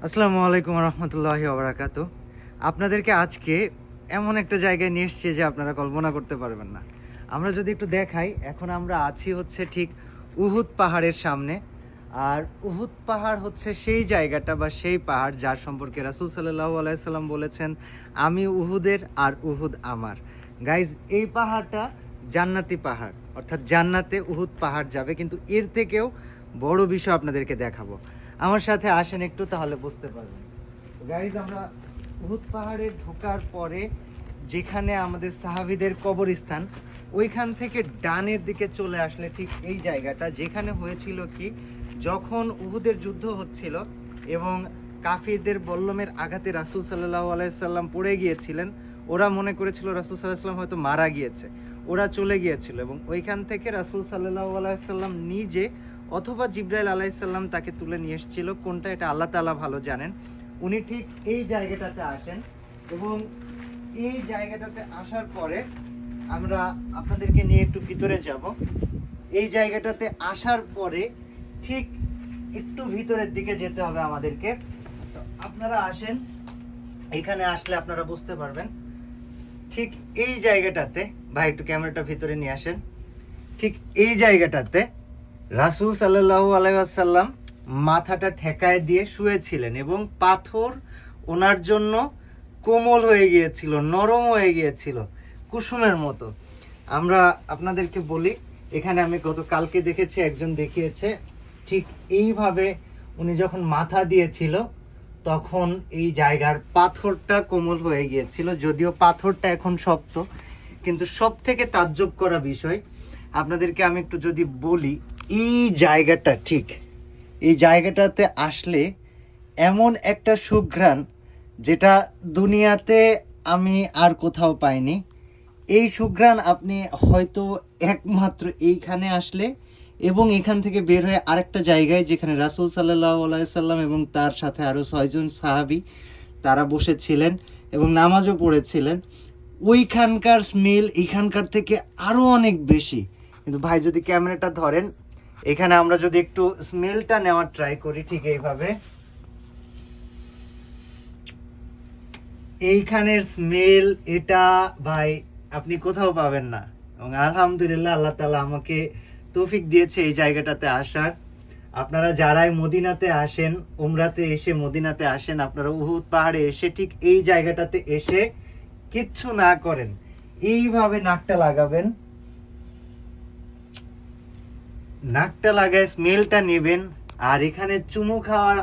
আসসালামু আলাইকুম রহমতুল্লাহি ওবরাকাত। আপনাদেরকে আজকে এমন একটা জায়গায় নিয়ে এসেছি যে আপনারা কল্পনা করতে পারবেন না। আমরা যদি একটু দেখাই, এখন আমরা আছি হচ্ছে ঠিক উহুদ পাহাড়ের সামনে। আর উহুদ পাহাড় হচ্ছে সেই জায়গাটা বা সেই পাহাড় যার সম্পর্কে রাসূল সাল্লাল্লাহু আলাইহি সাল্লাম বলেছেন, আমি উহুদের আর উহুদ আমার। গাইজ, এই পাহাড়টা জান্নাতি পাহাড়, অর্থাৎ জান্নাতে উহুদ পাহাড় যাবে। কিন্তু এর থেকেও বড় বিষয় আপনাদেরকে দেখাবো। আমার সাথে আসেন একটু, তাহলে বুঝতে পারবেন। গাইজ, আমরা উহুদ পাহাড়ে ঢোকার পরে যেখানে আমাদের সাহাবীদের কবরস্থান, ওইখান থেকে ডানের দিকে চলে আসলে ঠিক এই জায়গাটা যেখানে হয়েছিল কি, যখন উহুদের যুদ্ধ হচ্ছিল এবং কাফিরদের বল্লমের আঘাতে রাসূল সাল্লাল্লাহু আলাইহি সাল্লাম পড়ে গিয়েছিলেন। ওরা মনে করেছিল রাসূল সাল্লাল্লাহু আলাইহি সাল্লাম হয়তো মারা গিয়েছে, ওরা চলে গিয়েছিল এবং ওইখান থেকে রাসূল সাল্লাল্লাহু আলাইহি সাল্লাম নিজে অথবা জিবরাইল আলাইহিসসালাম তাকে তুলে নিয়ে এসেছিল, কোনটা এটা আল্লাহ তাআলা ভালো জানেন। উনি ঠিক এই জায়গাটাতে আসেন এবং এই জায়গাটাতে আসার পরে আমরা আপনাদেরকে নিয়ে একটু ভিতরে যাব। এই জায়গাটাতে আসার পরে ঠিক একটু ভিতরের দিকে যেতে হবে আমাদেরকে। তো আপনারা আসেন, এখানে আসলে আপনারা বুঝতে পারবেন। ঠিক এই জায়গাটাতে, ভাই একটু ক্যামেরাটা ভিতরে নিয়ে আসেন। ঠিক এই জায়গাটাতে রাসূল সাল্লাল্লাহু আলাইহি ওয়াসাল্লাম মাথাটা ঠেকায় দিয়ে শুয়েছিলেন এবং পাথর ওনার জন্য কোমল হয়ে গিয়েছিল, নরম হয়ে গিয়েছিল, কুসুমের মতো। আমরা আপনাদেরকে বলি, এখানে আমি গতকালকে দেখেছি, একজন দেখিয়েছে, ঠিক এইভাবে উনি যখন মাথা দিয়েছিল তখন এই জায়গার পাথরটা কোমল হয়ে গিয়েছিল। যদিও পাথরটা এখন শক্ত, কিন্তু সব থেকে তাজ্জব করা বিষয় আপনাদেরকে আমি একটু যদি বলি, এই জায়গাটা, ঠিক এই জায়গাটাতে আসলে এমন একটা সুঘ্রাণ যেটা দুনিয়াতে আমি আর কোথাও পাইনি। এই সুঘ্রাণ আপনি হয়তো একমাত্র এইখানে আসলে এবং এখান থেকে বের হয়ে আরেকটা জায়গায়, যেখানে রাসূল সাল্লাল্লাহু আলাইহি সাল্লাম এবং তার সাথে আরও 6জন সাহাবী তারা বসেছিলেন এবং নামাজও পড়েছিলেন, ওইখানকার স্মেল এখানকার থেকে আরও অনেক বেশি। কিন্তু ভাই যদি ক্যামেরাটা ধরেন, এখানে আমরা যদি একটু স্মেলটা নেওয়ার ট্রাই করি, ঠিক এইভাবে, এইখানের স্মেল এটা ভাই আপনি কোথাও পাবেন না। এবং আলহামদুলিল্লাহ, আল্লাহ তাআলা আমাকে তৌফিক দিয়েছে এই জায়গাটাতে আসার। আপনারা যারাই মদিনাতে আসেন, উমরাতে এসে মদিনাতে আসেন, আপনারা উহুদ পাহাড়ে এসে ঠিক এই জায়গাটাতে এসে কিচ্ছু না করেন, এইভাবে নাকটা লাগাবেন, নাকটা লাগায় স্মেলটা নেবেন, আর এখানে চুমু খাওয়ার